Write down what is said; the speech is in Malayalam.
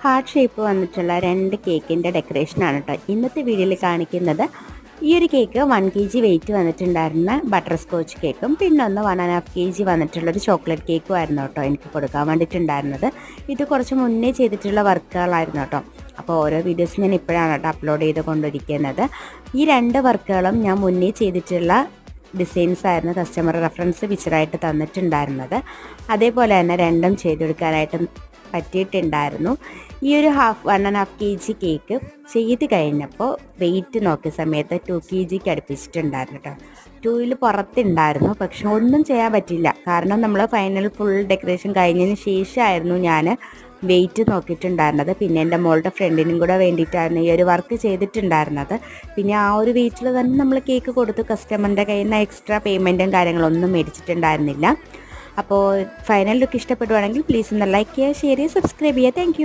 ഹാർട്ട് ഷേപ്പ് വന്നിട്ടുള്ള 2 കേക്കിൻ്റെ ഡെക്കറേഷനാണ് കേട്ടോ ഇന്നത്തെ വീഡിയോയിൽ കാണിക്കുന്നത്. ഈ ഒരു കേക്ക് 1 kg വെയിറ്റ് വന്നിട്ടുണ്ടായിരുന്ന ബട്ടർ സ്കോച്ച് കേക്കും പിന്നെ ഒന്ന് 1.5 kg വന്നിട്ടുള്ളൊരു ചോക്ലേറ്റ് കേക്കും ആയിരുന്നു കേട്ടോ എനിക്ക് കൊടുക്കാൻ വേണ്ടിയിട്ടുണ്ടായിരുന്നത്. ഇത് കുറച്ച് മുന്നേ ചെയ്തിട്ടുള്ള വർക്കുകളായിരുന്നു കേട്ടോ. അപ്പോൾ ഓരോ വീഡിയോസ് ഞാൻ ഇപ്പോഴാണ് കേട്ടോ അപ്ലോഡ് ചെയ്ത് കൊണ്ടിരിക്കുന്നത്. ഈ 2 വർക്കുകളും ഞാൻ മുന്നേ ചെയ്തിട്ടുള്ള ഡിസൈൻസ് ആയിരുന്നു കസ്റ്റമർ റെഫറൻസ് പിക്ചറായിട്ട് തന്നിട്ടുണ്ടായിരുന്നത്. അതേപോലെ തന്നെ രണ്ടും ചെയ്തെടുക്കാനായിട്ട് പറ്റിയിട്ടുണ്ടായിരുന്നു. ഈ ഒരു 1.5 kg കേക്ക് ചെയ്ത് കഴിഞ്ഞപ്പോൾ വെയിറ്റ് നോക്കിയ സമയത്ത് 2 kgക്ക് അടുപ്പിച്ചിട്ടുണ്ടായിരുന്നു കേട്ടോ. 2ൽ പുറത്തുണ്ടായിരുന്നു, പക്ഷെ ഒന്നും ചെയ്യാൻ പറ്റില്ല. കാരണം നമ്മൾ ഫൈനൽ ഫുൾ ഡെക്കറേഷൻ കഴിഞ്ഞതിന് ശേഷമായിരുന്നു ഞാൻ വെയിറ്റ് നോക്കിയിട്ടുണ്ടായിരുന്നത്. പിന്നെ എൻ്റെ മോളുടെ ഫ്രണ്ടിനും കൂടെ വേണ്ടിയിട്ടായിരുന്നു ഈ ഒരു വർക്ക് ചെയ്തിട്ടുണ്ടായിരുന്നത്. പിന്നെ ആ ഒരു വെയിറ്റിൽ തന്നെ നമ്മൾ കേക്ക് കൊടുത്തു. കസ്റ്റമറിൻ്റെ കയ്യിൽ നിന്ന് എക്സ്ട്രാ പേയ്മെൻറ്റും കാര്യങ്ങളൊന്നും മേടിച്ചിട്ടുണ്ടായിരുന്നില്ല. അപ്പോൾ ഫൈനൽ ലുക്ക് ഇഷ്ടപ്പെടുവാണെങ്കിൽ പ്ലീസ് ഒന്ന് ലൈക്ക് ചെയ്യുക, ഷെയർ ചെയ്യുക, സബ്സ്ക്രൈബ് ചെയ്യുക. താങ്ക്